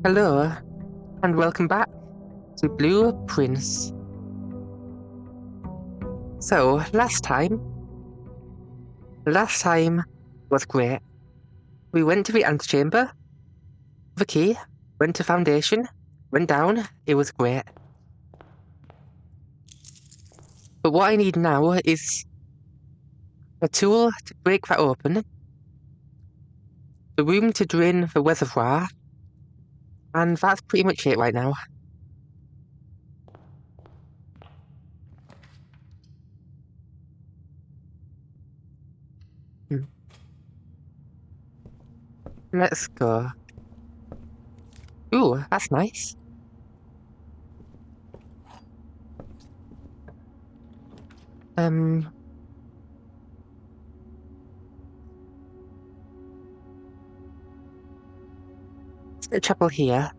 Hello, and welcome back to Blue Prince. So, last time was great. We went to the antechamber, the key, went to foundation, went down, it was great. But what I need now is a tool to break that open, the room to drain the reservoir, and that's pretty much it right now. Let's go. Ooh, that's nice. A chapel here,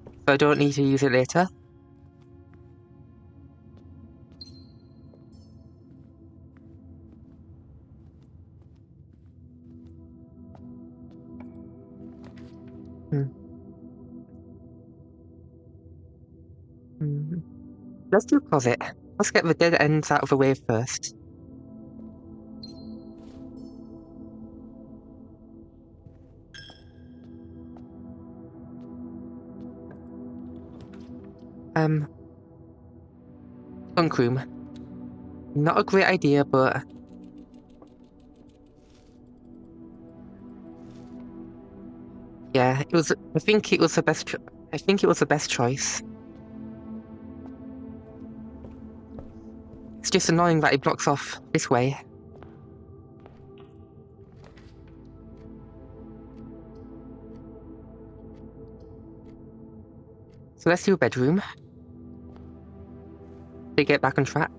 so I don't need to use it later. Let's do closet. Let's get the dead ends out of the way first. Bunk room. Not a great idea, but... yeah, it was... I think it was the best choice. It's just annoying that it blocks off this way. So let's do a bedroom. To get back on track.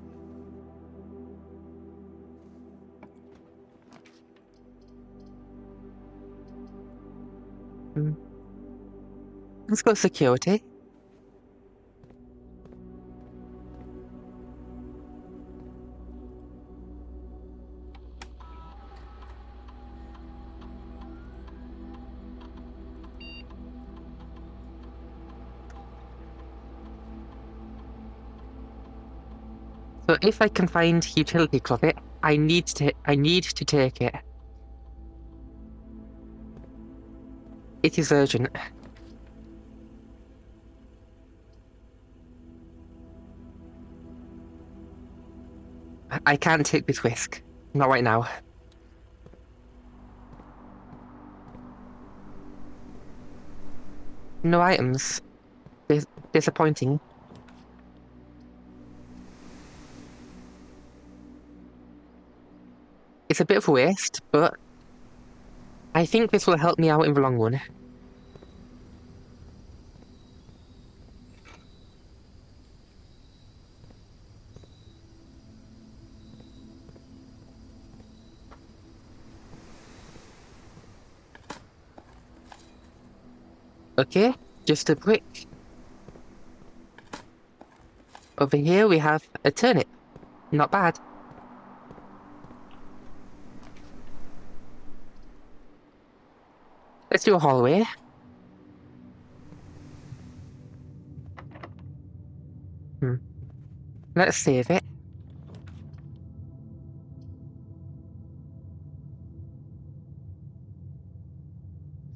Let's go security. So if I can find utility closet, I need to take it. It is urgent. I can't take this risk. Not right now. No items. Disappointing. It's a bit of a waste, but I think this will help me out in the long run. Okay, just a brick. Over here we have a turnip. Not bad. Let's do a hallway. Let's save it.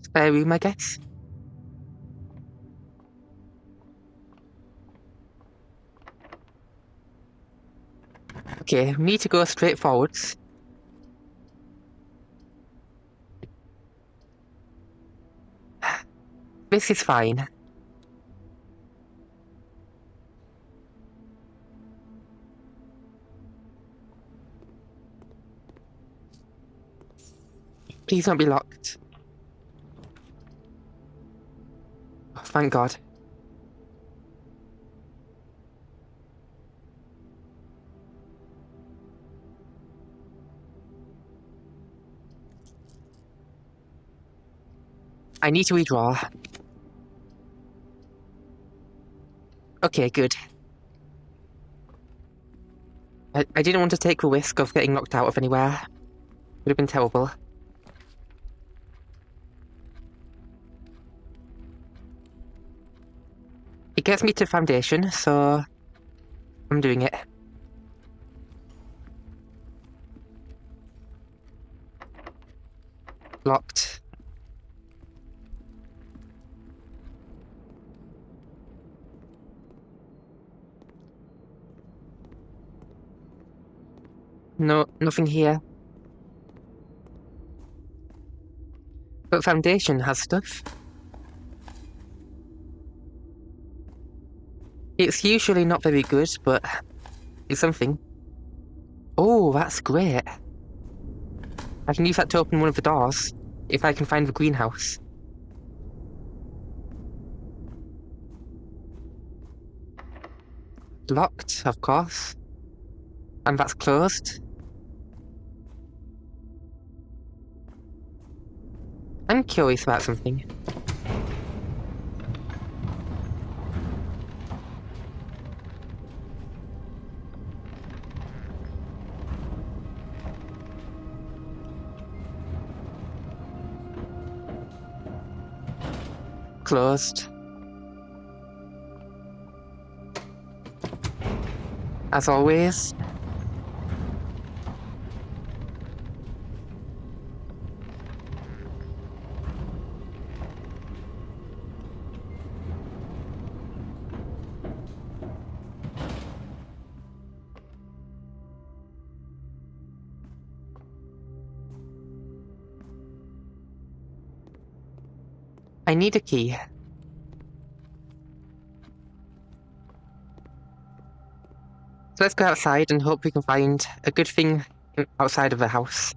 Spare room, I guess. Okay, we need to go straight forwards. This is fine. Please don't be locked. Oh, thank God. I need to redraw. Okay, good. I didn't want to take the risk of getting knocked out of anywhere. Would have been terrible. gets me to foundation, so I'm doing it. Locked. No, nothing here. But foundation has stuff. It's usually not very good, but it's something. Oh, that's great. I can use that to open one of the doors, if I can find the greenhouse. Locked, of course. And that's closed. I'm curious about something. Closed. As always. I need a key. So let's go outside and hope we can find a good thing outside of the house.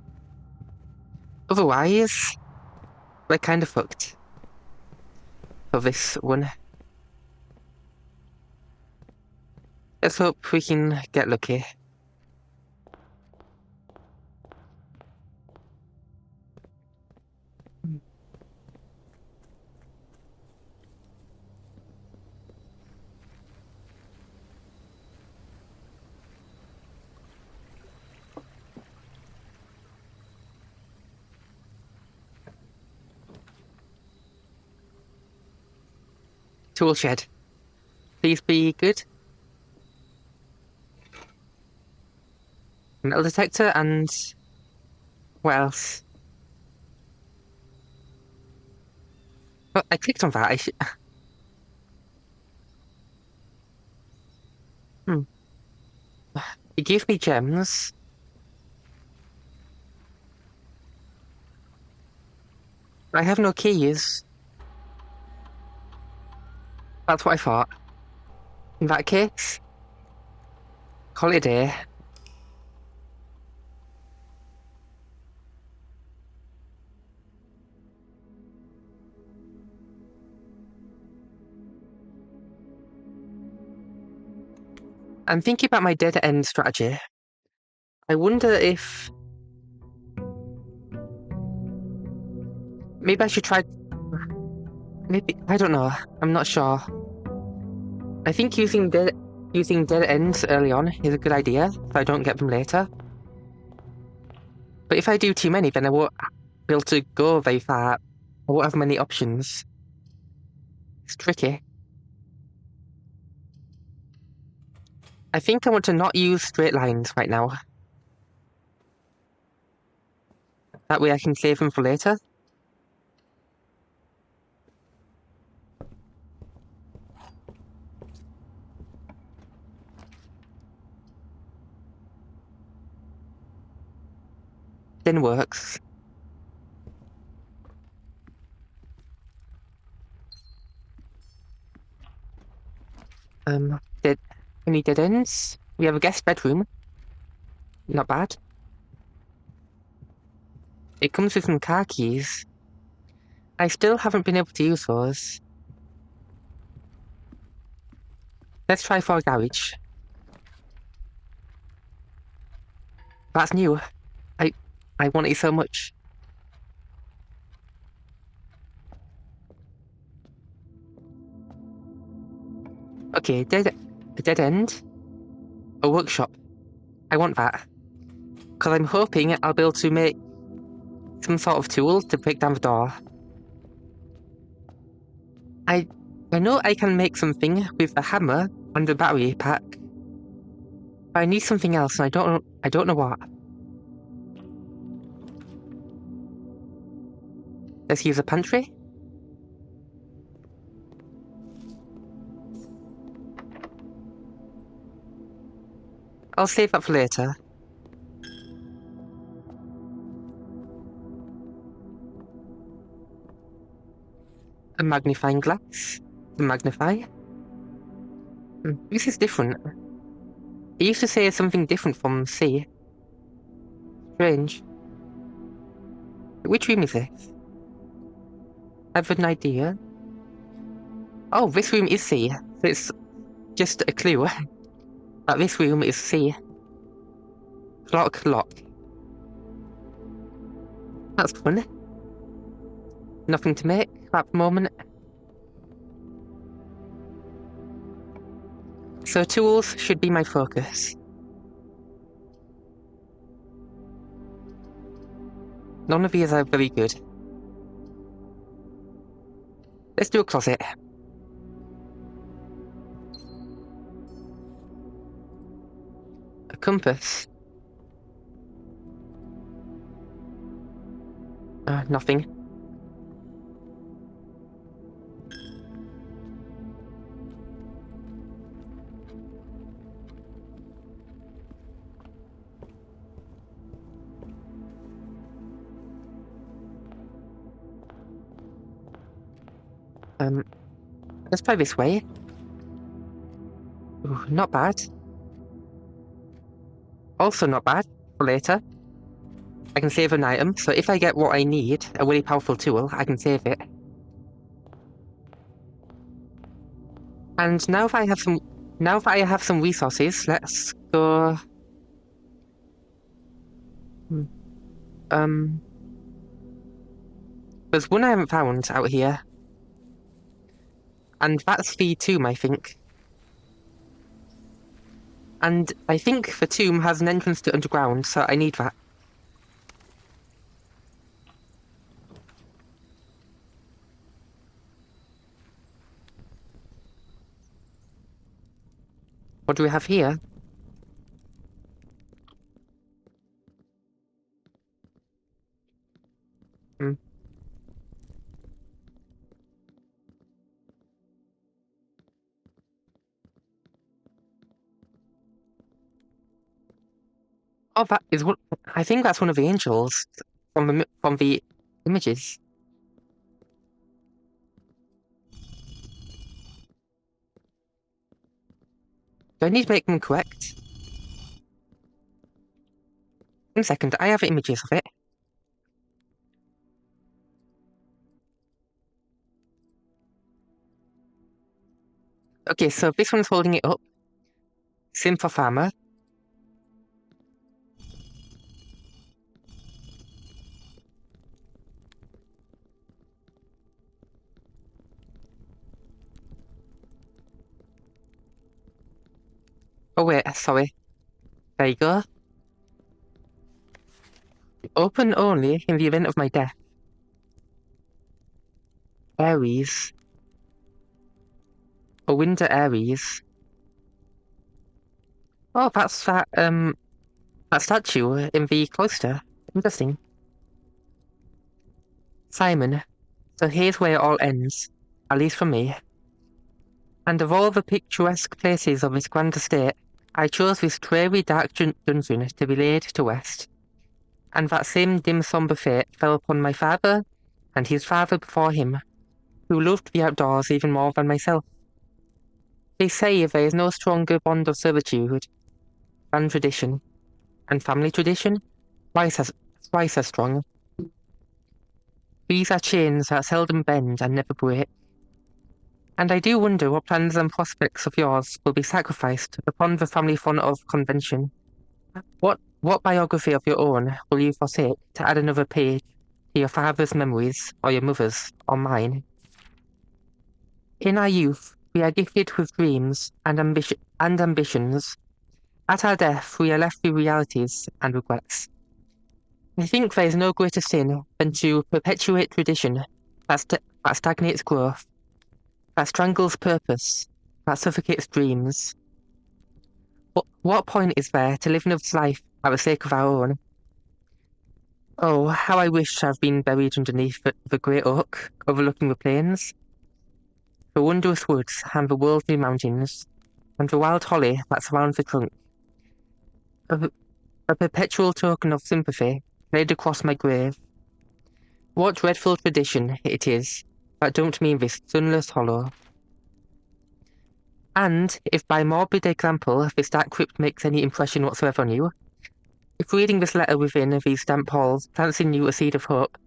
Otherwise, we're kind of fucked. For this one. Let's hope we can get lucky. Tool shed. Please be good. Metal detector and... what else? Oh, I clicked on that. It gave me gems. I have no keys. That's what I thought. In that case, call it a day. I'm thinking about my dead end strategy. I wonder if... maybe I should try... maybe... I don't know. I'm not sure. I think using dead ends early on is a good idea, if I don't get them later. But if I do too many, then I won't be able to go very far. I won't have many options. It's tricky. I think I want to not use straight lines right now. That way I can save them for later. Then works. Any dead ends? We have a guest bedroom. Not bad. It comes with some car keys. I still haven't been able to use those. Let's try for a garage. That's new. I want it so much. Okay, a dead end. A workshop. I want that. Because I'm hoping I'll be able to make some sort of tool to break down the door. I know I can make something with a hammer and a battery pack. But I need something else and I don't know what. Let's use a pantry. I'll save that for later. A magnifying glass to magnify. This is different. It used to say something different from C. Strange. Which room is this? I have an idea. Oh, this room is C. So it's just a clue that this room is C. Clock locked. That's fun. Nothing to make at the moment. So tools should be my focus. None of these are very good. Let's do a closet. A compass. Nothing. Let's try this way. Ooh, not bad. Also not bad for later. I can save an item, so if I get what I need, a really powerful tool, I can save it. And now that I have some resources, let's go. There's one I haven't found out here. And that's the tomb, I think. And I think the tomb has an entrance to underground, so I need that. What do we have here? Oh, that is what I think. That's one of the angels from the images. Do I need to make them correct? 1 second, I have images of it. Okay, so this one's holding it up. Simple farmer. Oh wait, sorry. There you go. Open only in the event of my death. Aries. A winter Aries. Oh, that's that statue in the cloister. Interesting. Simon. So here's where it all ends. At least for me. And of all the picturesque places of this grand estate, I chose this dreary dark dungeon to be laid to rest. And that same dim sombre fate fell upon my father, and his father before him, who loved the outdoors even more than myself. They say there is no stronger bond of servitude than tradition, and family tradition, twice as strong. These are chains that seldom bend and never break. And I do wonder what plans and prospects of yours will be sacrificed upon the family font of convention. What biography of your own will you forsake to add another page to your father's memories, or your mother's, or mine? In our youth, we are gifted with dreams and ambitions. At our death, we are left with realities and regrets. I think there is no greater sin than to perpetuate tradition that stagnates growth. that strangles purpose, that suffocates dreams. What point is there to live another's life at the sake of our own? Oh, how I wish to have been buried underneath the great oak overlooking the plains, the wondrous woods and the worldly mountains, and the wild holly that surrounds the trunk. A, a perpetual token of sympathy laid across my grave. What dreadful tradition it is that don't mean this sunless hollow. And if by morbid example this dark crypt makes any impression whatsoever on you, if reading this letter within these damp halls plants in you a seed of hope,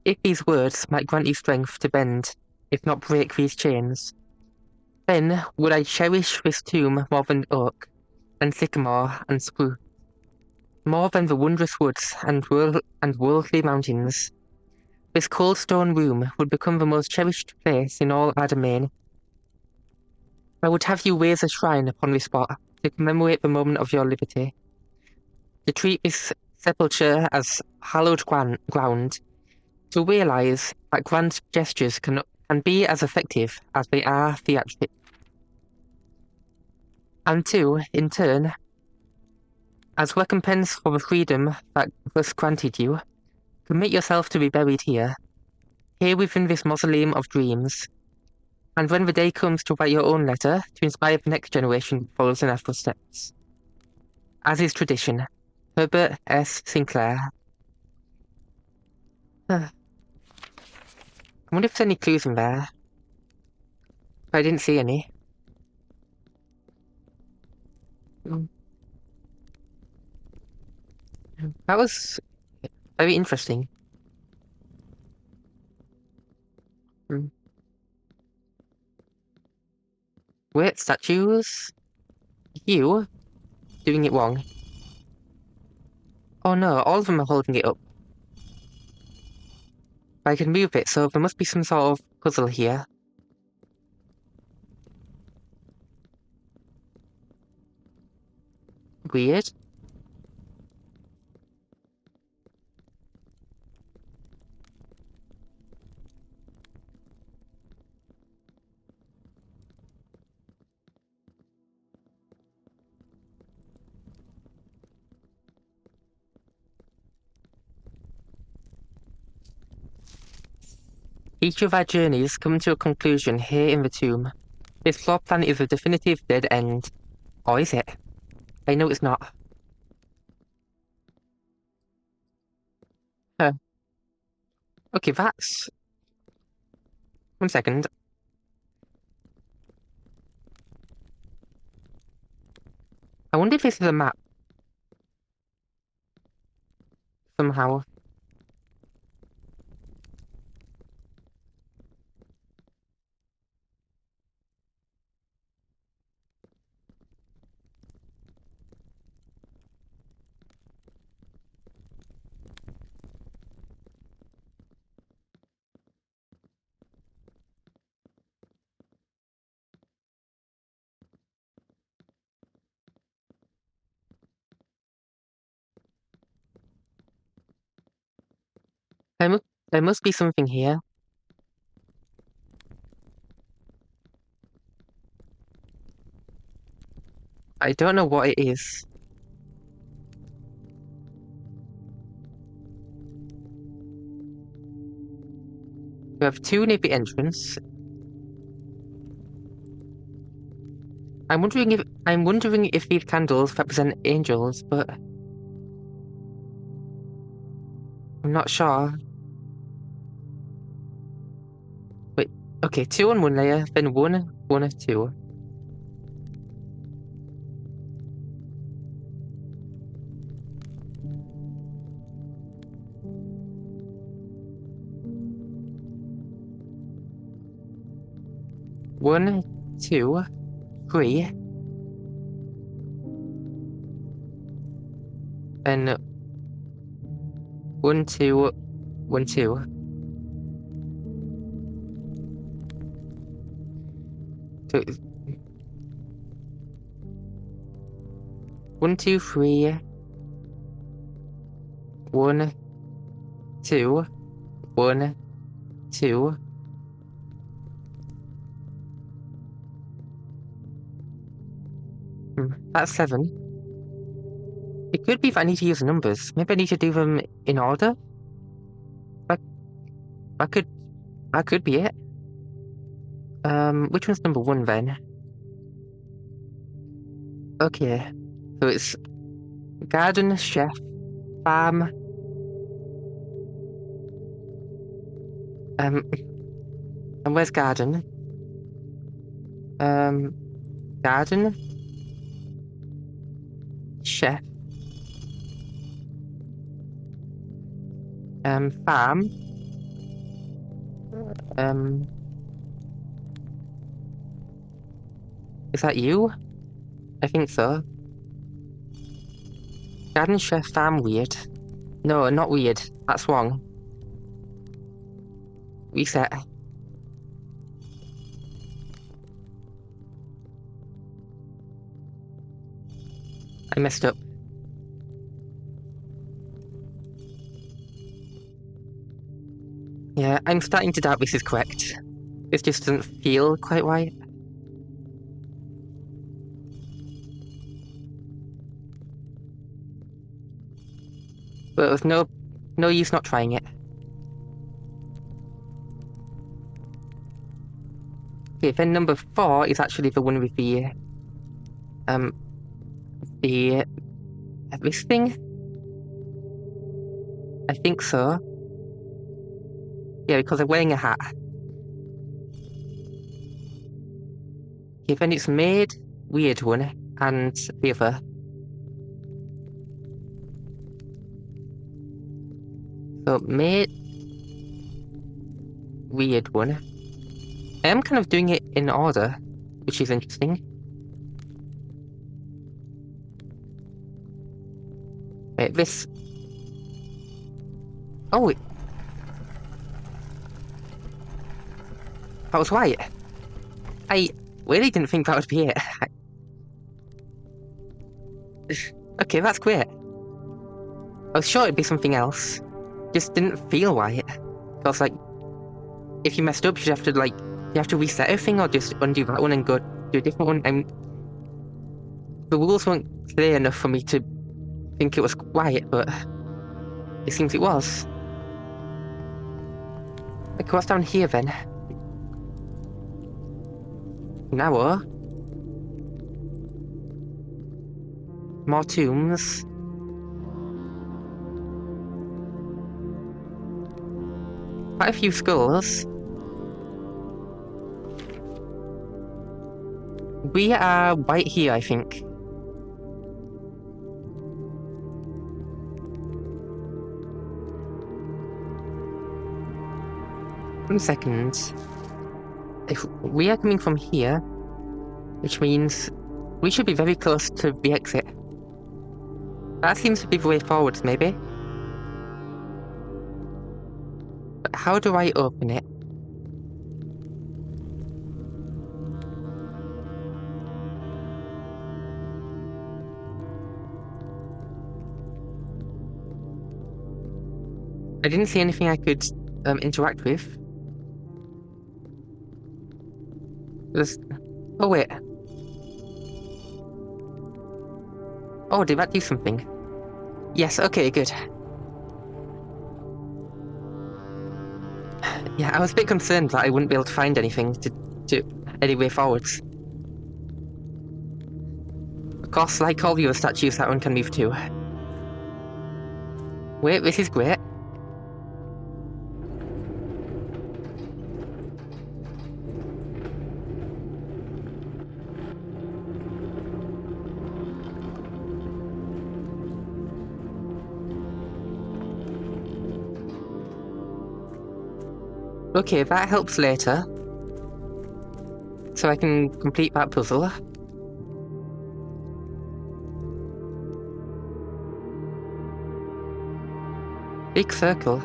if these words might grant you strength to bend, if not break these chains, then would I cherish this tomb more than oak, and sycamore, and spruce, more than the wondrous woods and worldly mountains. This cold stone room would become the most cherished place in all our domain. I would have you raise a shrine upon this spot to commemorate the moment of your liberty, to treat this sepulture as hallowed ground, to realize that grand gestures can be as effective as they are theatric. And to, in turn, as recompense for the freedom that was granted you, commit yourself to be buried here within this mausoleum of dreams. And when the day comes to write your own letter to inspire the next generation that follows in our footsteps, as is tradition, Herbert S. Sinclair. I wonder if there's any clues in there. I didn't see any. That was very interesting. Wait, statues? You? Doing it wrong. Oh no, all of them are holding it up. I can move it, so there must be some sort of puzzle here. Weird. Each of our journeys come to a conclusion here in the tomb. This floor plan is a definitive dead end. Or is it? I know it's not. Huh. Okay, that's... One second. I wonder if this is a map. Somehow. There must be something here. I don't know what it is. We have two near the entrance. I'm wondering if these candles represent angels, but I'm not sure. Wait, okay, two on one layer, then one or two. One, two, three. Then one, two, one, two. So, one, two, three. One, two, one, two. That's 7. It could be that I need to use numbers. Maybe I need to do them in order? That could be it. Which one's number 1 then? Okay. So it's garden, chef, farm. And where's garden? Garden, chef, farm, is that you? I think so. Garden, chef, farm, weird. No, not weird. That's wrong. Reset. I messed up. Yeah, I'm starting to doubt this is correct. This just doesn't feel quite right. But there's no use not trying it. Okay, then number 4 is actually the one with the this thing? I think so. Yeah, because I'm wearing a hat. Okay, then it's made, weird one, and the other. So, made, weird one. I am kind of doing it in order, which is interesting. Wait, this... Oh, that was right. I really didn't think that would be it. Okay, that's great. I was sure it'd be something else. Just didn't feel right. Because, like, if you messed up, you have to reset everything or just undo that one and go do a different one. And the rules weren't clear enough for me to think it was right, but it seems it was. Like, what's down here then? Now, more tombs. Quite a few skulls. We are right here, I think. One second. If we are coming from here, which means we should be very close to the exit. That seems to be the way forwards, maybe. But how do I open it? I didn't see anything I could interact with. Oh wait. Oh, did that do something? Yes, okay, good. Yeah, I was a bit concerned that I wouldn't be able to find anything to any way forwards. Of course, like all the other statues, that one can move too. Wait, this is great. Okay, that helps later. So I can complete that puzzle. Big circle.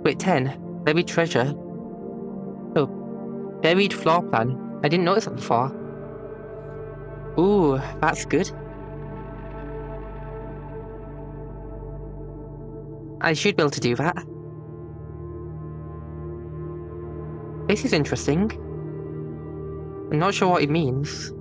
Wait, 10. Buried treasure. Oh, buried floor plan. I didn't notice that before. Ooh, that's good. I should be able to do that. This is interesting. I'm not sure what it means.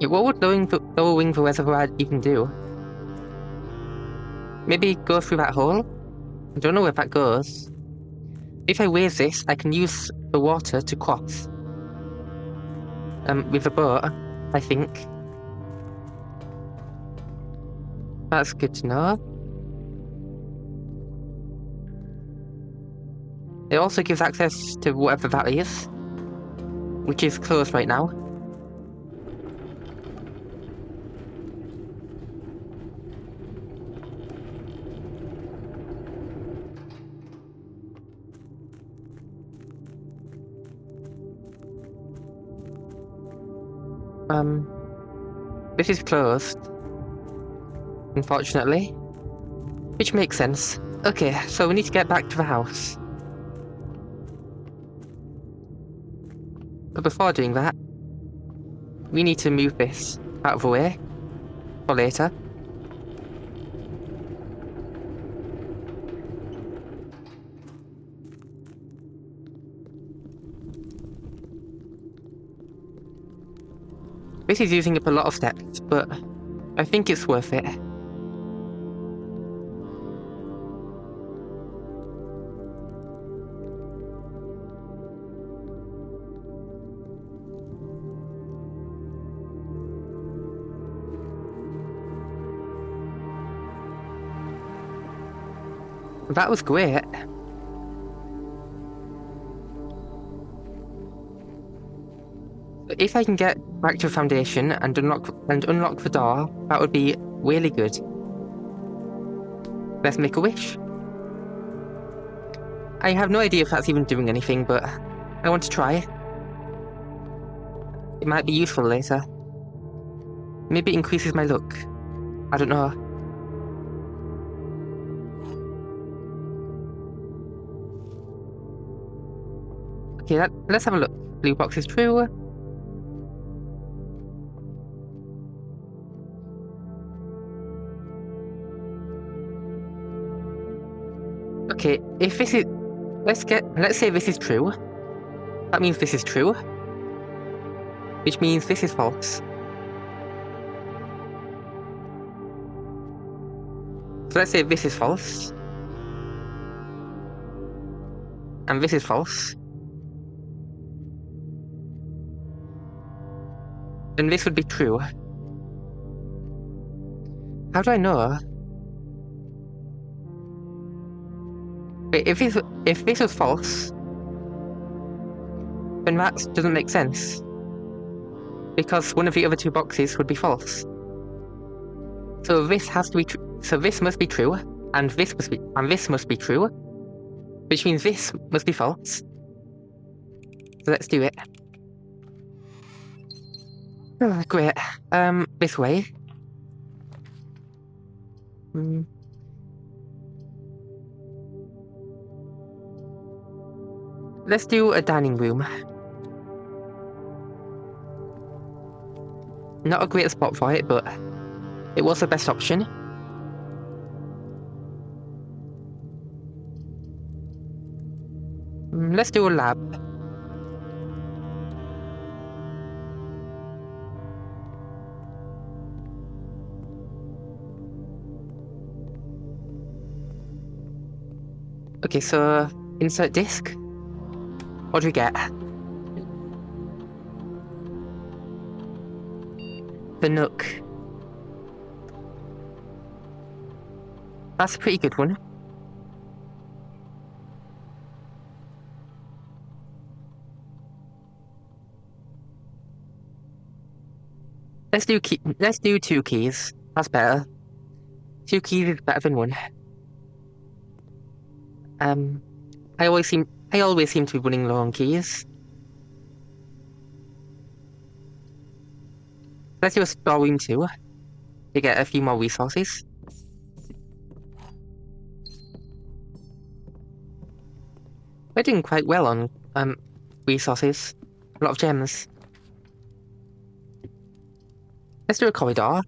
Yeah, what would lowering the reservoir even do? Maybe go through that hole? I don't know where that goes. If I raise this, I can use the water to cross. With a boat, I think. That's good to know. It also gives access to whatever that is, which is closed right now. This is closed, unfortunately. Which makes sense. Okay, so we need to get back to the house. But before doing that, we need to move this out of the way for later. This is using up a lot of steps, but I think it's worth it. That was great. If I can get back to the foundation and unlock the door, that would be really good. Let's make a wish. I have no idea if that's even doing anything, but I want to try. It might be useful later. Maybe it increases my luck. I don't know. Okay, let's have a look. Blue box is true. Okay, if this is... Let's say this is true. That means this is true. Which means this is false. So let's say this is false. And this is false. Then this would be true. How do I know? Wait, if this was false, then that doesn't make sense. Because one of the other two boxes would be false. So this has to be true. So this must be true, and this must be true, which means this must be false. So let's do it. Oh, great. This way. Let's do a dining room. Not a great spot for it, but it was the best option. Let's do a lab. Okay, so insert disk. What do we get? The Nook. That's a pretty good one. Let's do 2 keys. That's better. 2 keys is better than 1. I always seem to be running low on keys. Let's do a storeroom too, to get a few more resources. We're doing quite well on, resources. A lot of gems. Let's do a corridor.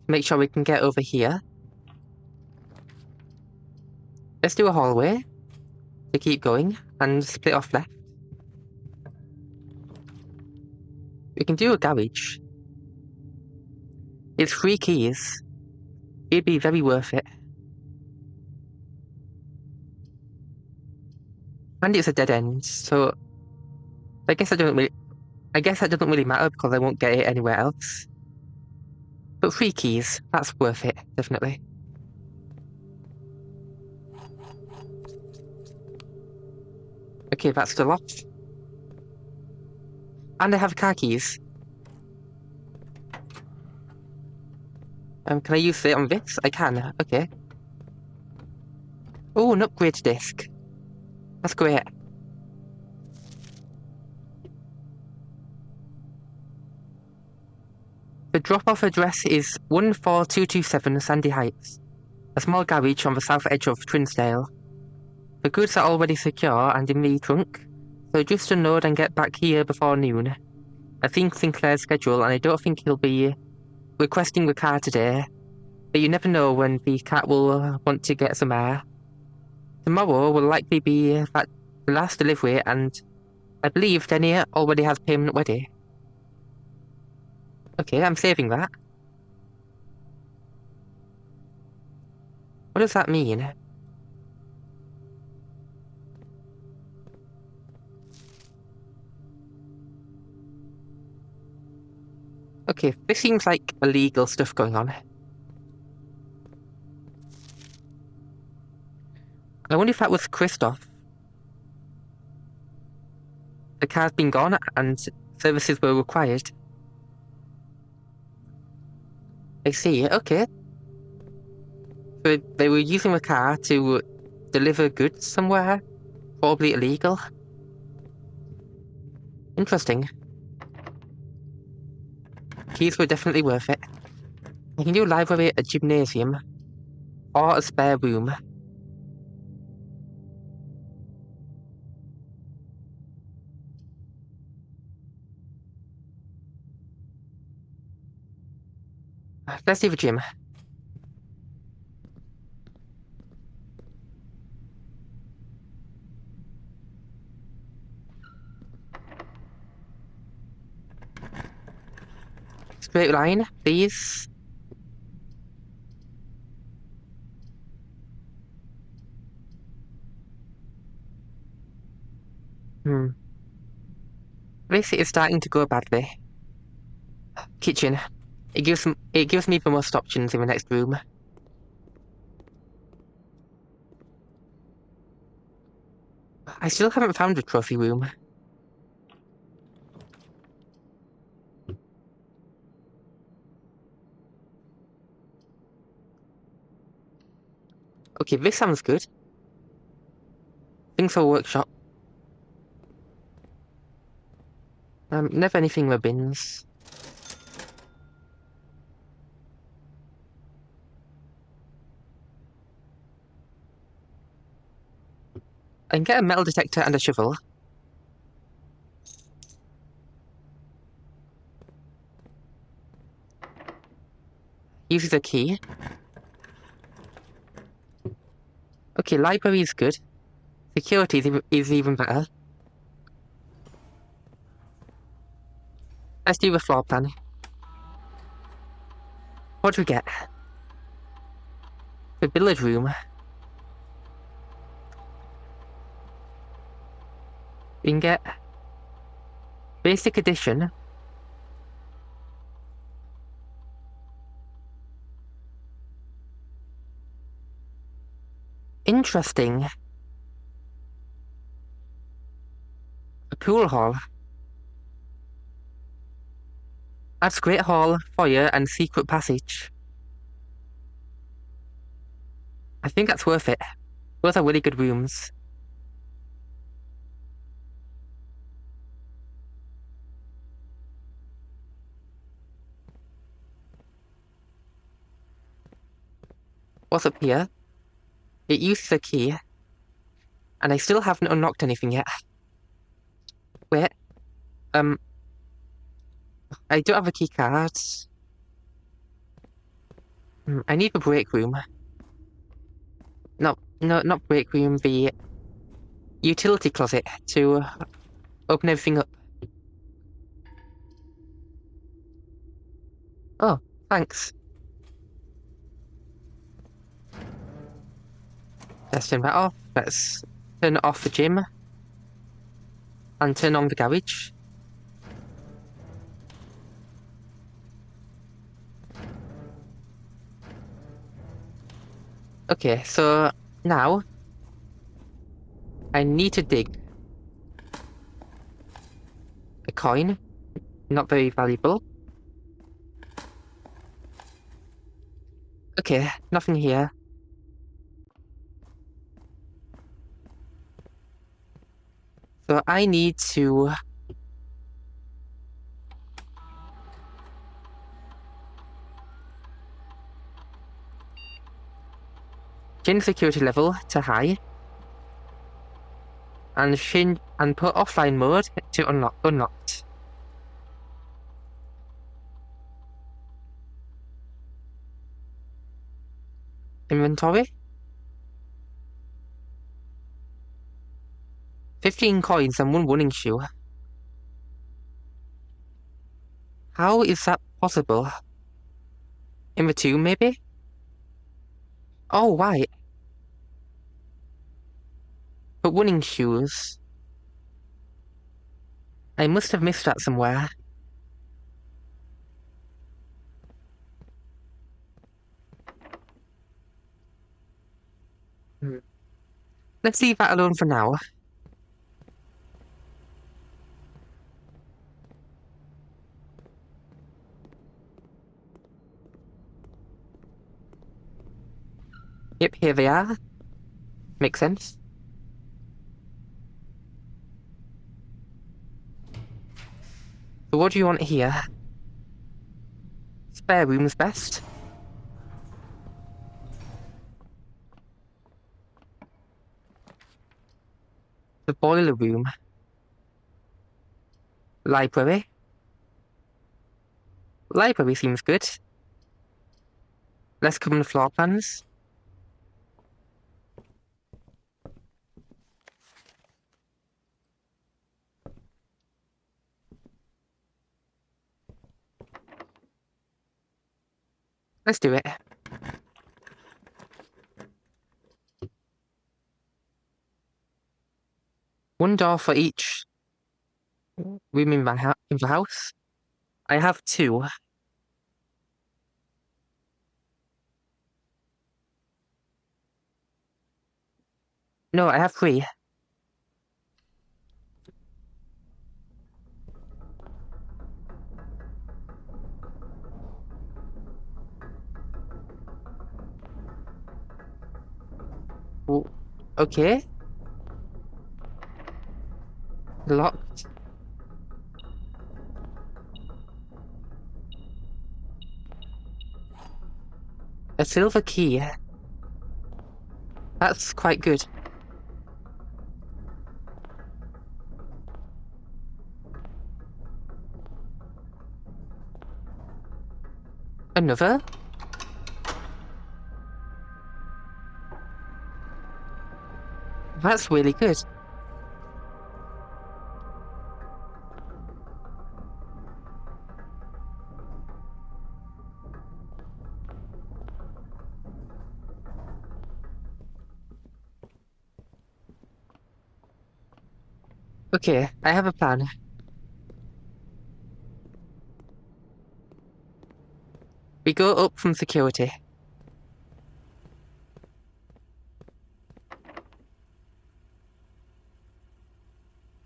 Make sure we can get over here. Let's do a hallway to keep going and split off left. We can do a garage. It's 3 keys. It'd be very worth it. And it's a dead end, so I guess that doesn't really matter because I won't get it anywhere else. But 3 keys, that's worth it, definitely. Okay, that's still off. And I have car keys. Can I use it on this? I can, okay. Oh, an upgrade disc. That's great. The drop-off address is 14227 Sandy Heights, a small garage on the south edge of Trinsdale. The goods are already secure and in the trunk, so just unload and get back here before noon. I've seen Sinclair's schedule and I don't think he'll be requesting the car today, but you never know when the cat will want to get some air. Tomorrow will likely be the last delivery, and I believe Denny already has payment ready. Okay, I'm saving that. What does that mean? Okay, this seems like illegal stuff going on. I wonder if that was Christoph. The car's been gone and services were required. I see, okay. So they were using the car to deliver goods somewhere? Probably illegal. Interesting. Keys were definitely worth it. I can do a library, a gymnasium, or a spare room. Let's do the gym. Straight line, please. This is starting to go badly. Kitchen. It gives me the most options in the next room. I still haven't found a trophy room. Okay, this sounds good. Things for a workshop. Never anything in the bins. I can get a metal detector and a shovel. Uses a key. Okay, library is good. Security is even better. Let's do the floor plan. What do we get? The billiard room. We can get basic edition. Interesting. A pool hall. That's great hall, foyer, and secret passage. I think that's worth it. Those are really good rooms. What's up here? It uses a key. And I still haven't unlocked anything yet. Wait. I don't have a key card. I need the break room. No, not break room, the utility closet to open everything up. Oh, thanks. Let's turn that off. Let's turn off the gym. And turn on the garage. Okay, so now I need to dig a coin. Not very valuable. Okay, nothing here. So I need to change security level to high and put offline mode to unlocked. Inventory. 15 coins and 1 running shoe. How is that possible? In the tomb, maybe? Oh, right. But running shoes. I must have missed that somewhere. Let's leave that alone for now. Yep, here they are. Makes sense. So what do you want here? Spare room's best. The boiler room. Library. Library seems good. Less common floor plans. Let's do it. One door for each room in the house. I have 2. No, I have 3. Okay. Locked. A silver key. That's quite good. Another? That's really good. Okay, I have a plan. We go up from security.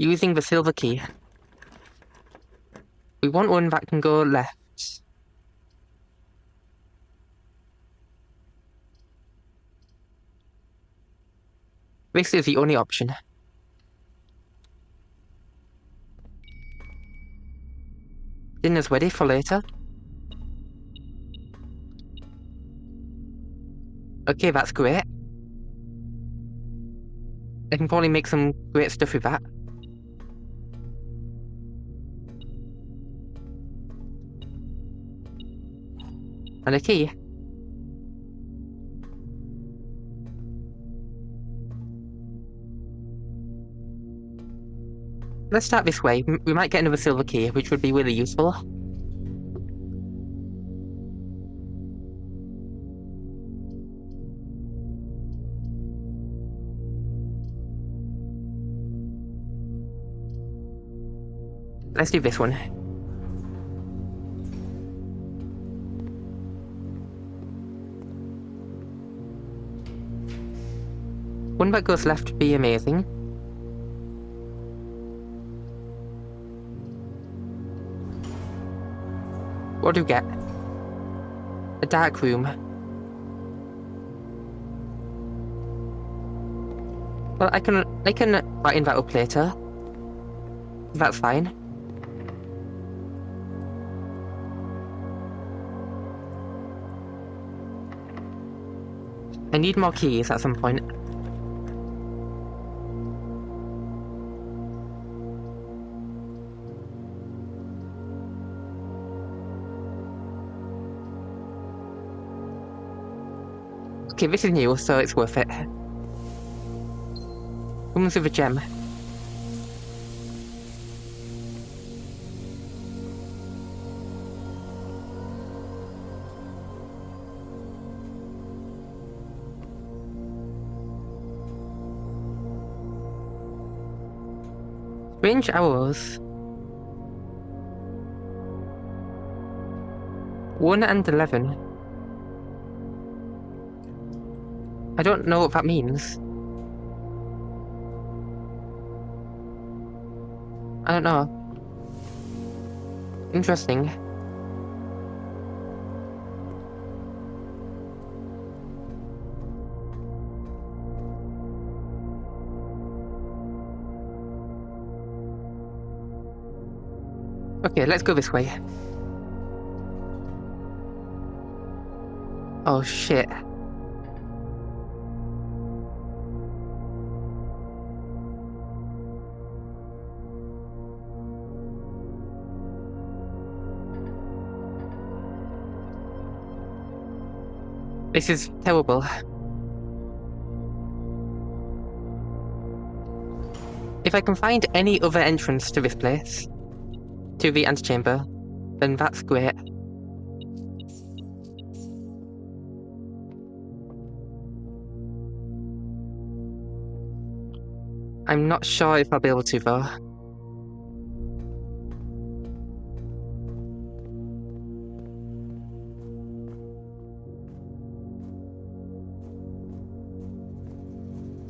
Using the silver key. We want one that can go left. This is the only option. Dinner's ready for later. Okay, that's great. I can probably make some great stuff with that. And a key. Let's start this way. We might get another silver key, which would be really useful. Let's do this one. One that goes left would be amazing. What do we get? A dark room. Well, I can brighten that up later. That's fine. I need more keys at some point. Okay, this is new, so it's worth it. Comes with a gem. Strange hours. 1 and 11. I don't know what that means. I don't know. Interesting. Okay, let's go this way. Oh shit. This is terrible. If I can find any other entrance to this place, to the antechamber, then that's great. I'm not sure if I'll be able to though.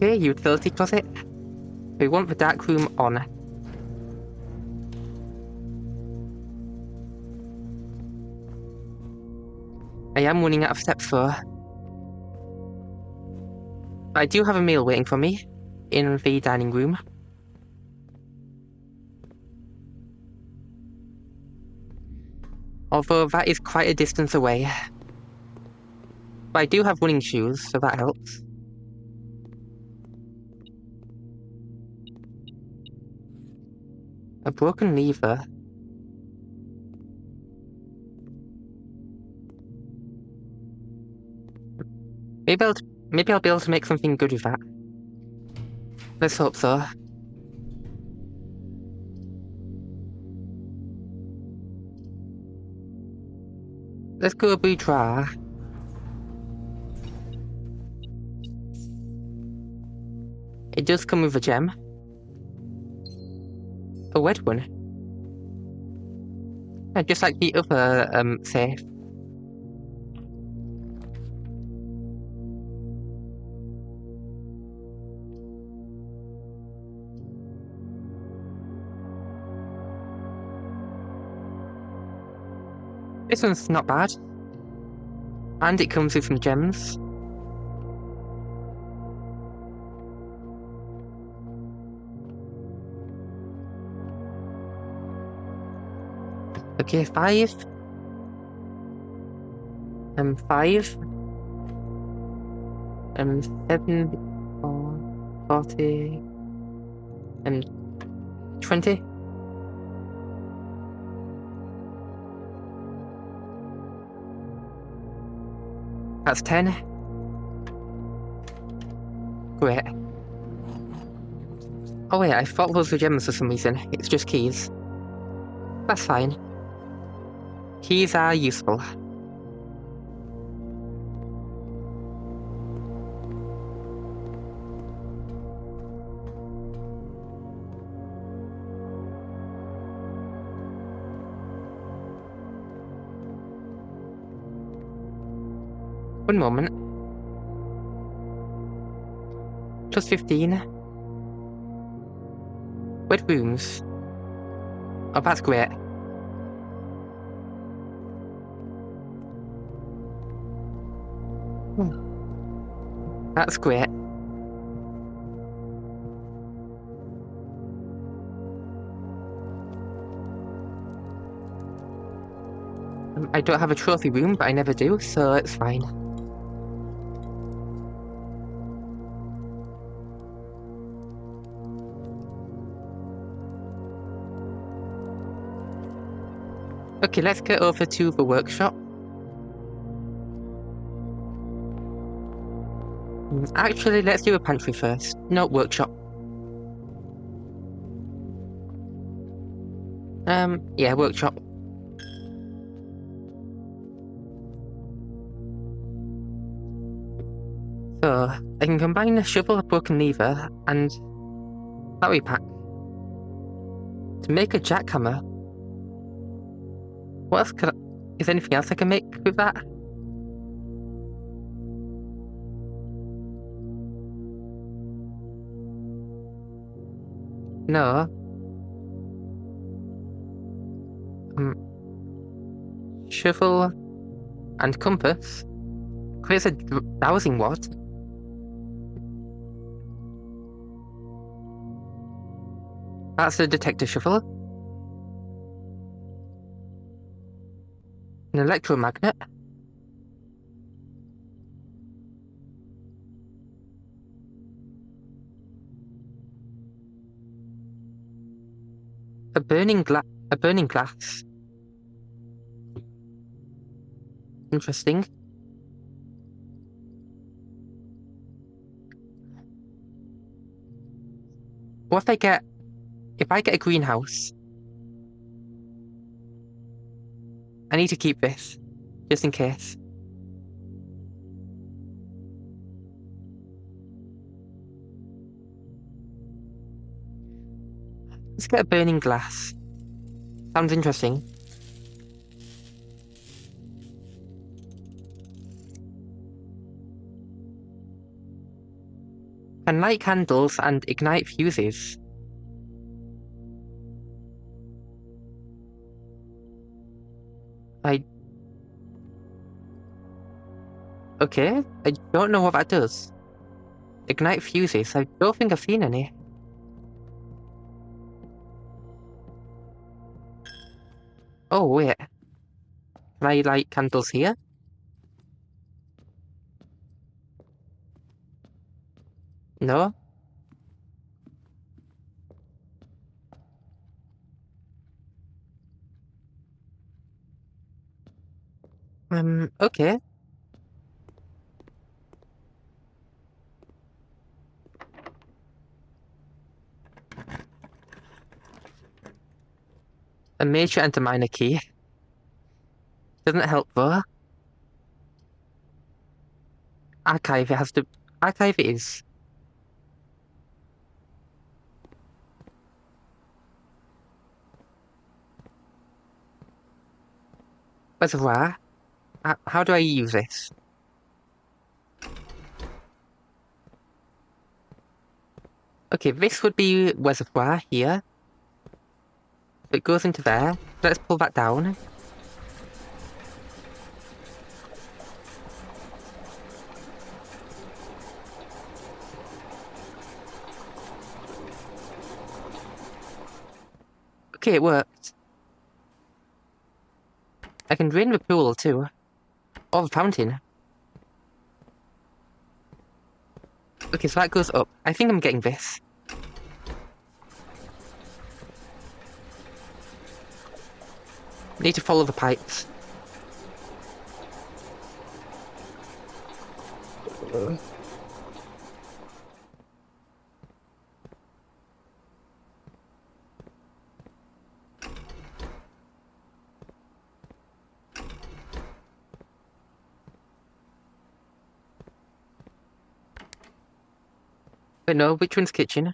Okay, utility closet. We want the dark room on. I am running out of steps though. I do have a meal waiting for me in the dining room. Although that is quite a distance away. But I do have running shoes, so that helps. A broken lever. Maybe I'll be able to make something good with that. Let's hope so. Let's go boudoir. It does come with a gem. A red one. Just like the other safe. This one's not bad. And it comes with some gems. Okay, 5. And 5. 7, 40, 20. That's 10. Great. Oh wait, I thought those were gems for some reason. It's just keys. That's fine. Keys are useful. One moment. Plus 15. Wet rooms. Oh, that's great. That's great. I don't have a trophy room, but I never do, so it's fine. Okay, let's get over to the workshop. Actually, let's do a pantry first. No, workshop. Yeah, workshop. So, I can combine a shovel, a broken lever, and battery pack to make a jackhammer. What else can I... Is there anything else I can make with that? No. Shovel and compass creates a dowsing rod. That's a detector shovel. An electromagnet. A burning glass. Interesting. What if I get a greenhouse? I need to keep this, just in case. Let's get a burning glass. Sounds interesting. Can light candles and ignite fuses. Okay, I don't know what that does. Ignite fuses, I don't think I've seen any. Oh wait, can I light candles here? No? Okay. A major and a minor key. Doesn't help though. Archive, it has to... Archive it is. Reservoir? How do I use this? Okay, this would be reservoir here. It goes into there. Let's pull that down. Okay, it worked. I can drain the pool too. Or the fountain. Okay, so that goes up. I think I'm getting this. Need to follow the pipes. But no, which one's kitchen?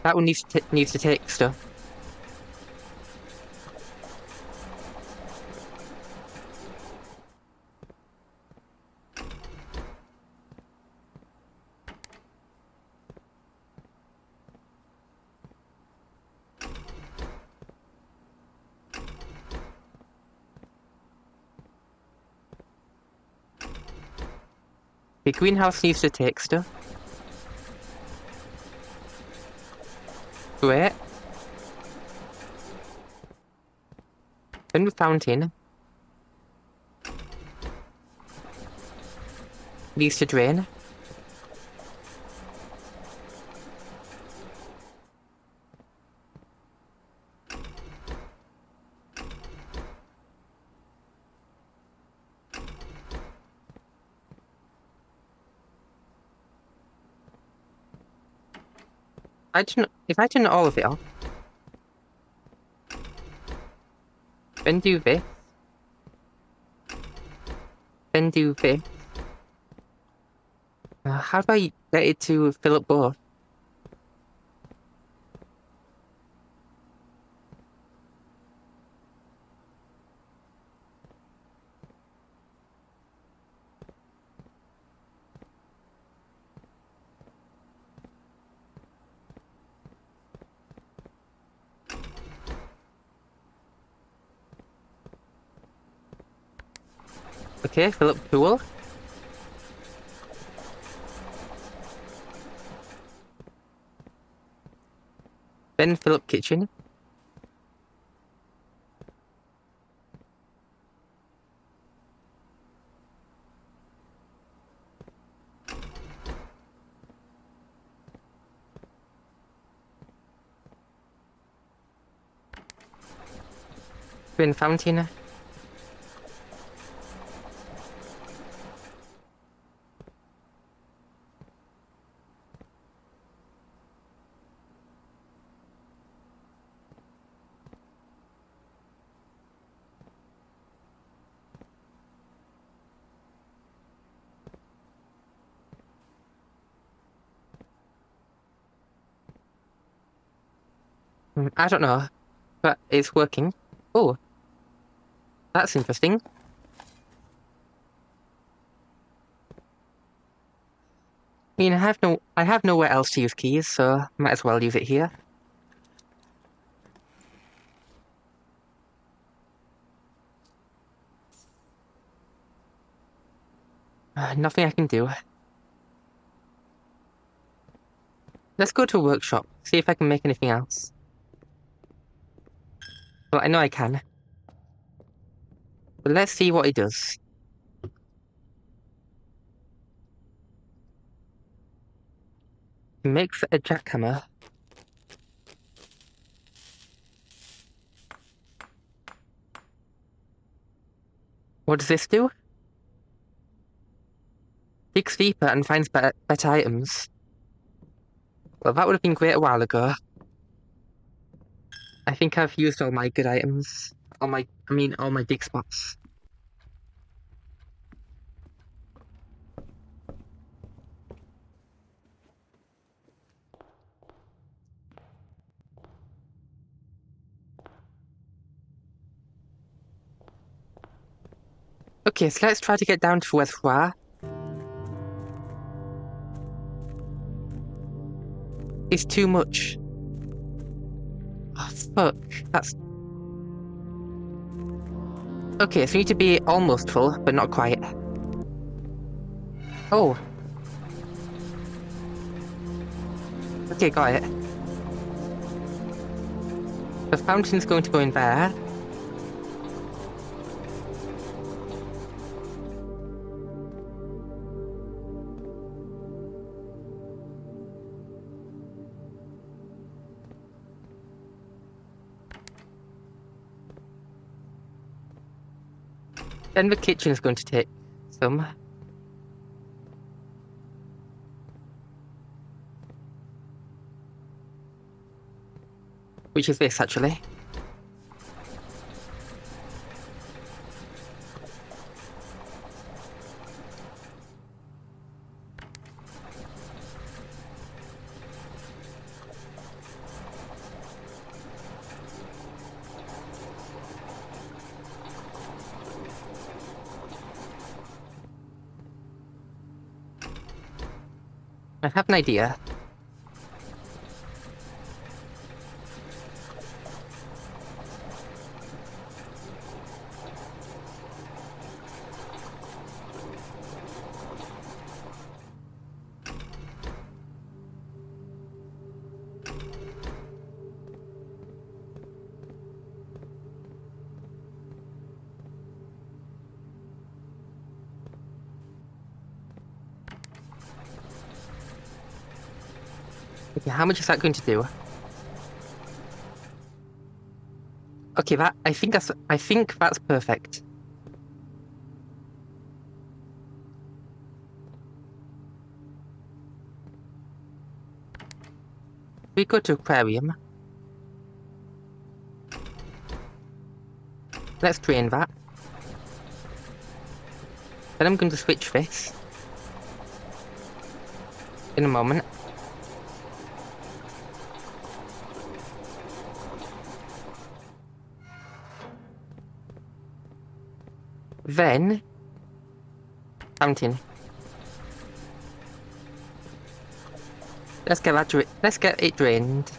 That one needs to take stuff. The greenhouse needs to take stuff. Great. Then the fountain needs to drain. If I turn all of it off, then do this, then do this. How do I get it to fill up both? Okay, fill up pool. Then fill up kitchen. Then fountain. I don't know, but it's working. Oh, that's interesting. I mean, I have nowhere else to use keys, so might as well use it here. Nothing I can do. Let's go to a workshop, see if I can make anything else. Well, I know I can. But let's see what it does. It makes a jackhammer. What does this do? Digs deeper and finds better items. Well, that would have been great a while ago. I think I've used all my good items. All my dig spots. Okay, so let's try to get down to Reservoir. It's too much. Oh, fuck. That's... Okay, so we need to be almost full, but not quite. Oh. Okay, got it. The fountain's going to go in there. Then the kitchen is going to take some. Which is this, actually. I have an idea. Okay, how much is that going to do? Okay, I think that's perfect. We go to aquarium. Let's drain that. Then I'm going to switch this. In a moment. Then... fountain. Let's get it drained.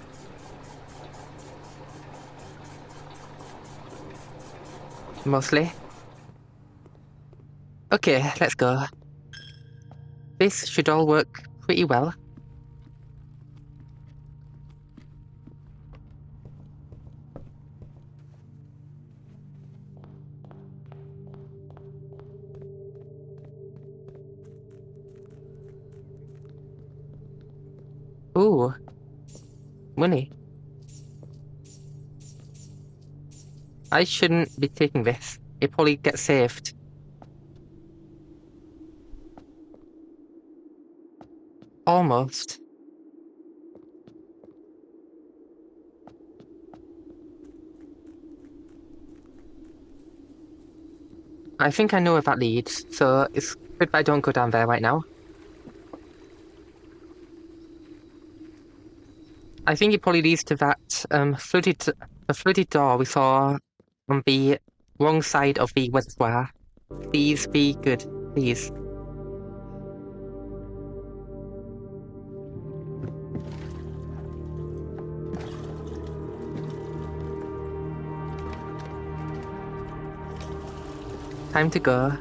Mostly. Okay, let's go. This should all work pretty well. Ooh. Money. I shouldn't be taking this. It probably gets saved. Almost. I think I know where that leads, so it's good I don't go down there right now. I think it probably leads to that flooded door we saw on the wrong side of the reservoir. Please be good, please. Time to go.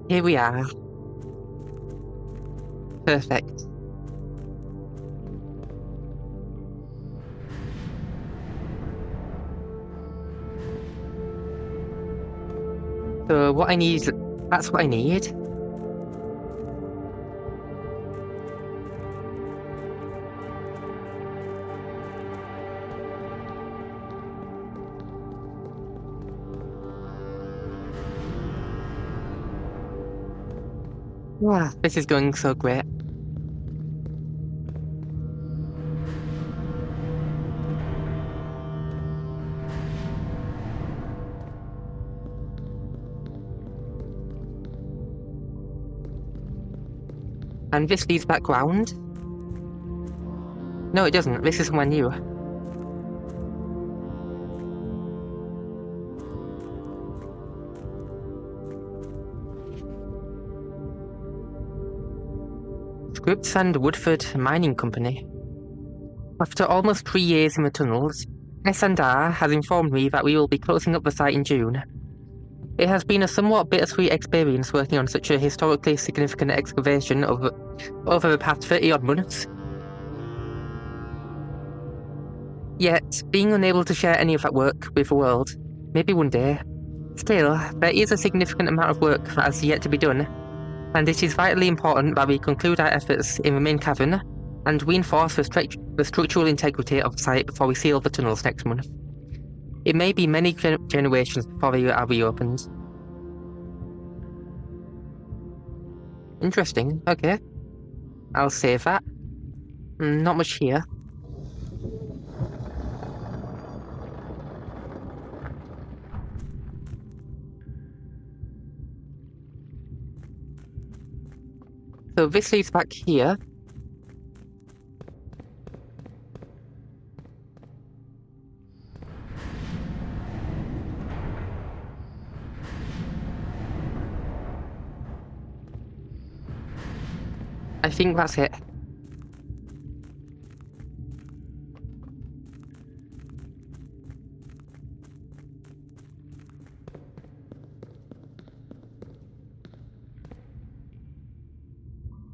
Here we are. Perfect. So what I need, that's what I need. Wow, this is going so great. And this leads back round? No, it doesn't. This is somewhere new. Scripps and Woodford Mining Company. After almost 3 years in the tunnels, S&R has informed me that we will be closing up the site in June. It has been a somewhat bittersweet experience working on such a historically significant excavation over the past 30-odd months. Yet, being unable to share any of that work with the world, maybe one day. Still, there is a significant amount of work that has yet to be done, and it is vitally important that we conclude our efforts in the main cavern and reinforce the structural integrity of the site before we seal the tunnels next month. It may be many generations before they are reopened. Interesting, okay. I'll save that. Not much here. So this leads back here. I think that's it.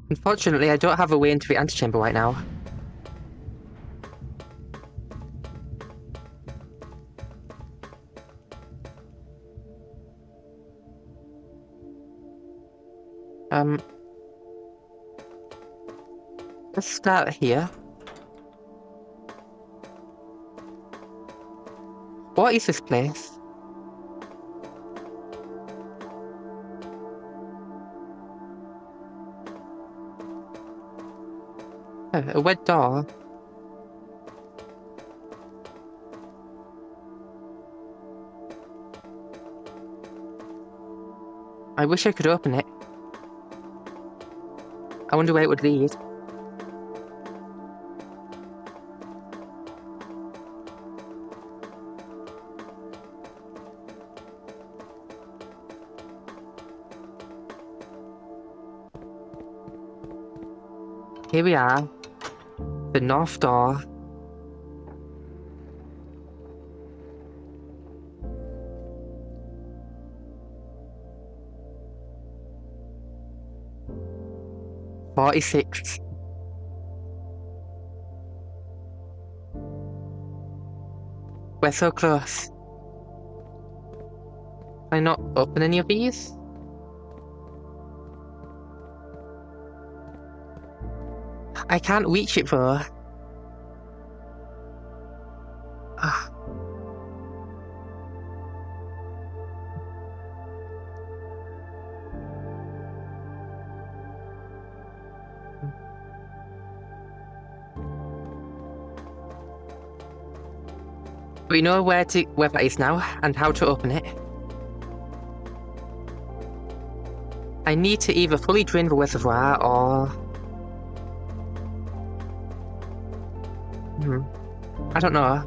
Unfortunately, I don't have a way into the antechamber right now. Let's start here. What is this place? Oh, a red door. I wish I could open it. I wonder where it would lead. Here we are. The north door. "46. We're so close. Can I not open any of these? I can't reach it though. Ah. We know where that is now and how to open it. I need to either fully drain the reservoir or... I don't know.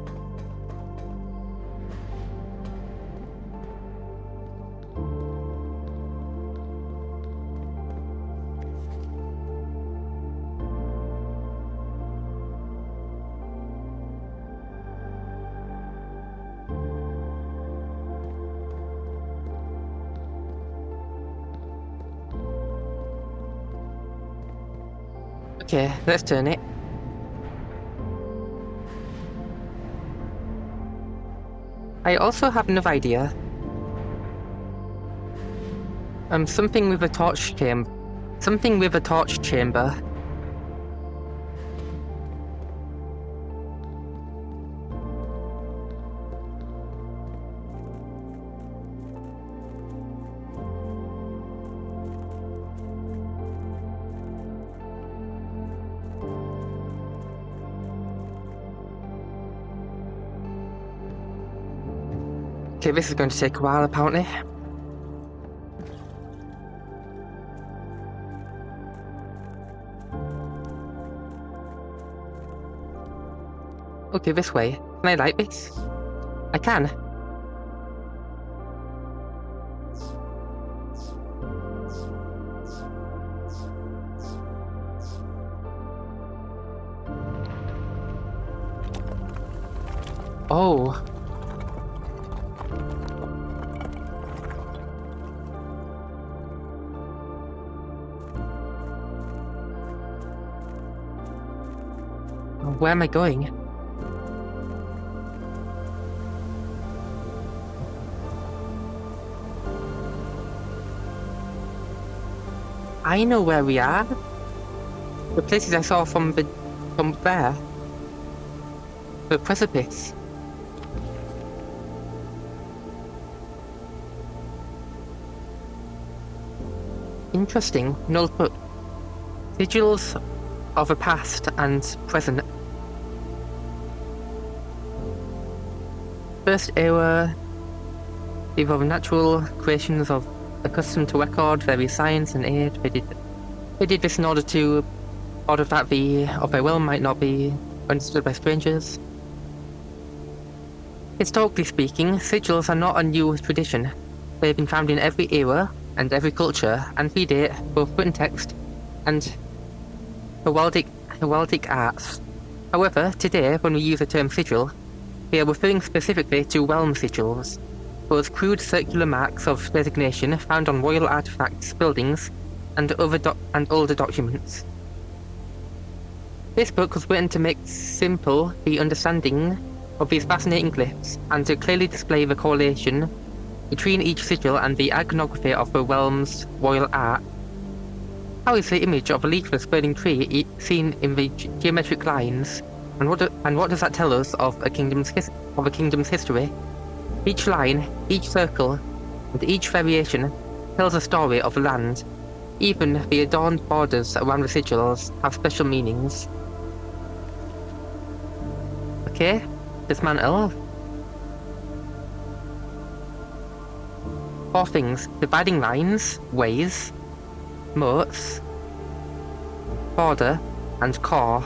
Okay, let's turn it. I also have another idea. Something with a torch chamber. Something with a torch chamber. Okay, this is going to take a while, apparently. Okay, this way. Can I light this? I can. Oh. Where am I going? I know where we are. The places I saw from there. The precipice. Interesting. Notebook. Sigils of the past and present. First era, they were natural creations of accustomed to record various science and aid. They did this in order that the of their will might not be understood by strangers. Historically speaking, sigils are not a new tradition. They have been found in every era and every culture and predate both written text and heraldic arts. However, today, when we use the term sigil, we are referring specifically to realm sigils, those crude circular marks of designation found on royal artifacts, buildings, and older documents. This book was written to make simple the understanding of these fascinating glyphs and to clearly display the correlation between each sigil and the iconography of the realm's royal art. How is the image of a leafless burning tree seen in the geometric lines, and what does that tell us of a kingdom's history? Each line, each circle, and each variation tells a story of the land. Even the adorned borders around the sigils have special meanings. Okay, dismantle. 4 things: dividing lines, ways, moats, border, and core.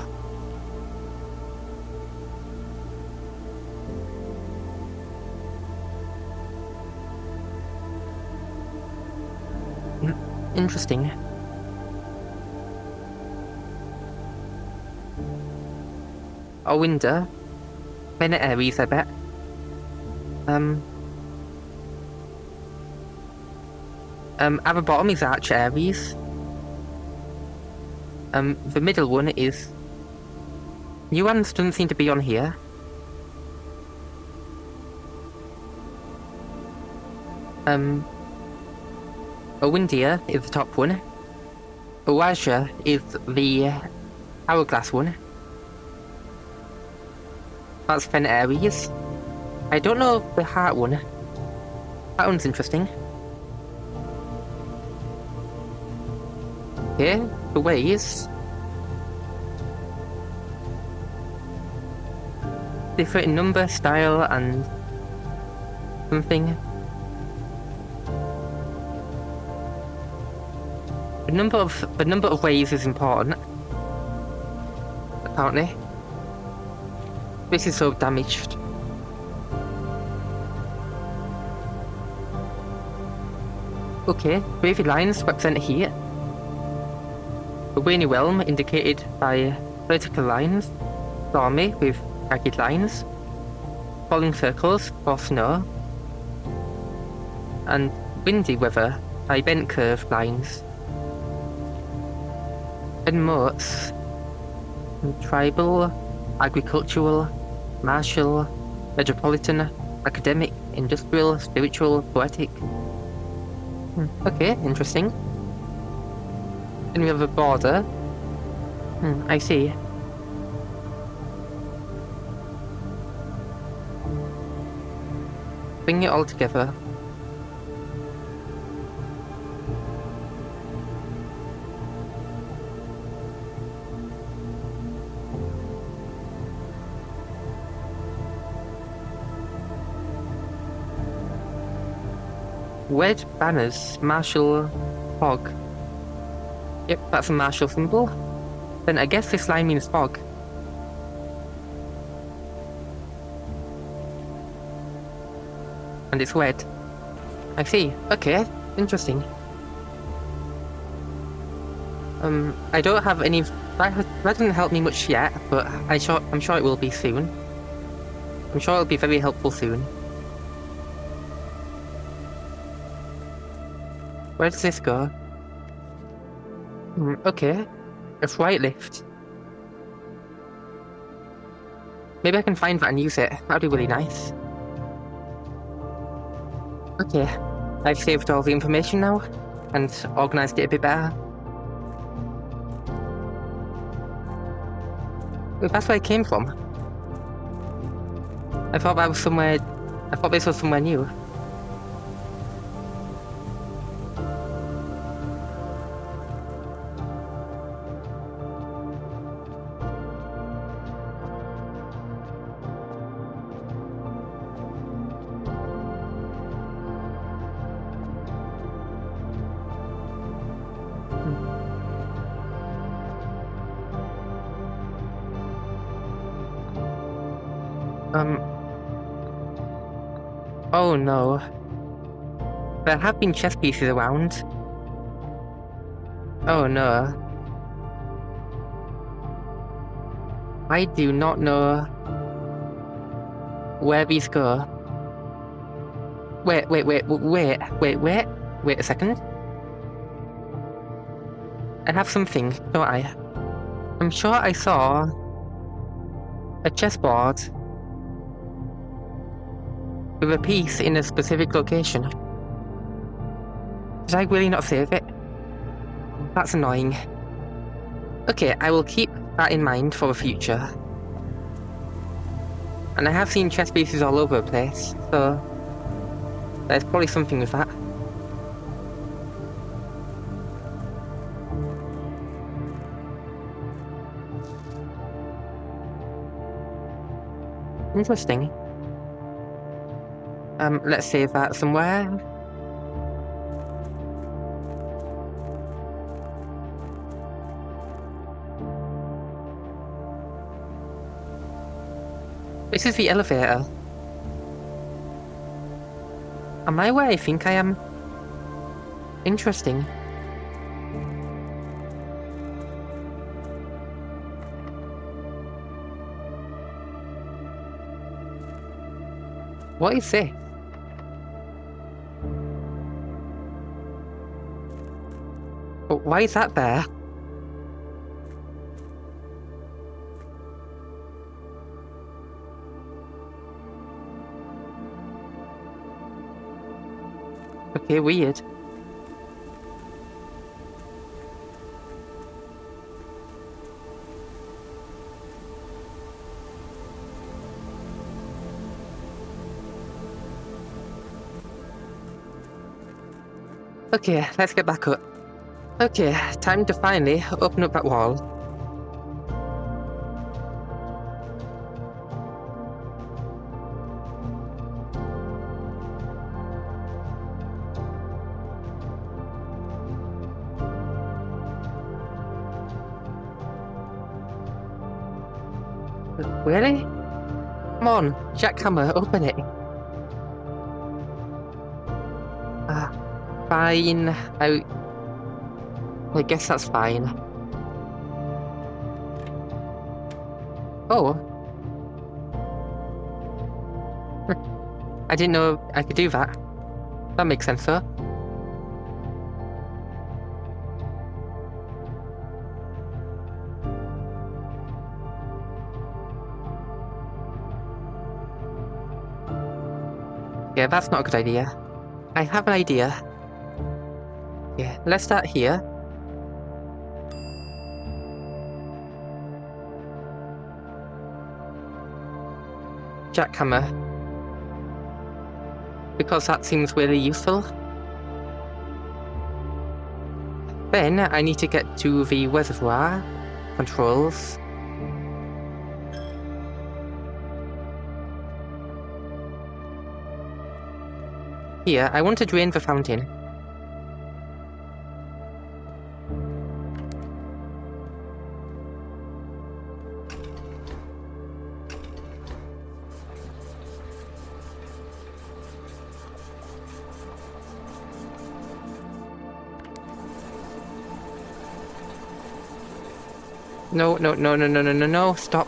Interesting. A window. Minor Aries, I bet. At the bottom is Arch Aries. The middle one is... Nuance doesn't seem to be on here. Owindia is the top one. Oasia is the hourglass one. That's Fen Aries. I don't know the heart one. That one's interesting. Okay, the ways. Different in number, style, and something. The number of ways is important. Apparently. This is so damaged. Okay, wavy lines represent heat. The rainy realm indicated by vertical lines. Stormy with jagged lines. Falling circles for snow. And windy weather by bent curved lines. And moats. Tribal, agricultural, martial, metropolitan, academic, industrial, spiritual, poetic. Okay, interesting. Then we have a border. I see. Bring it all together. Red banners, martial fog. Yep, that's a martial symbol. Then I guess this line means fog. And it's red. I see. Okay, interesting. I don't have any... That didn't help me much yet, but I'm sure it will be soon. I'm sure it'll be very helpful soon. Where does this go? Okay. A flight lift. Maybe I can find that and use it. That'd be really nice. Okay, I've saved all the information now and organised it a bit better. Wait, that's where I came from. I thought that was somewhere. I thought this was somewhere new. Oh no. There have been chess pieces around. Oh no. I do not know where these go. Wait a second. I have something, don't I? I'm sure I saw a chessboard with a piece in a specific location. Did I really not save it? That's annoying. Okay, I will keep that in mind for the future. And I have seen chess pieces all over the place, so there's probably something with that. Interesting. Let's save that somewhere. This is the elevator. Am I where I think I am? Interesting. What is this? Oh, why is that there? Okay, weird. Okay, let's get back up. Okay, time to finally open up that wall. Really? Come on, jackhammer, open it. Fine. I guess that's fine. Oh. I didn't know I could do that. That makes sense, though. Yeah, that's not a good idea. I have an idea. Yeah, let's start here. Jackhammer. Because that seems really useful. Then I need to get to the reservoir controls. Here, I want to drain the fountain. No. Stop.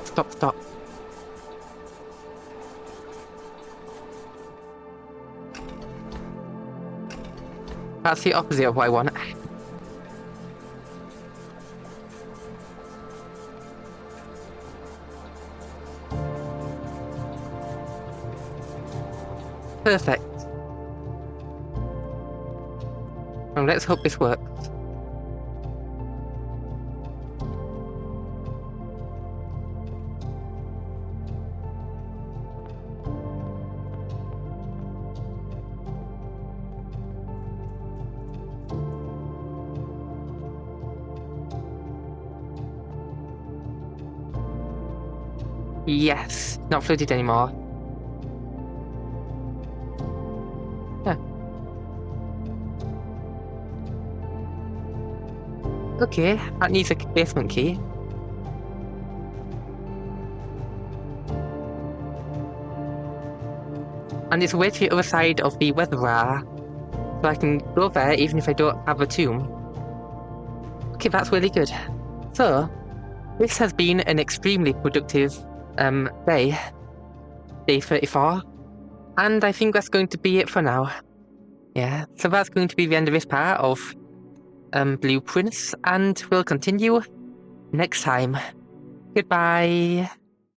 That's the opposite of what I want. Perfect. Well, let's hope this works. Yes, not flooded anymore. Yeah. Okay, that needs a basement key. And it's way to the other side of the reservoir, so I can go there even if I don't have a tomb. Okay, that's really good. So, this has been an extremely productive day 34, and I think that's going to be it for now. Yeah, so that's going to be the end of this part of Blueprints, and we'll continue next time. Goodbye.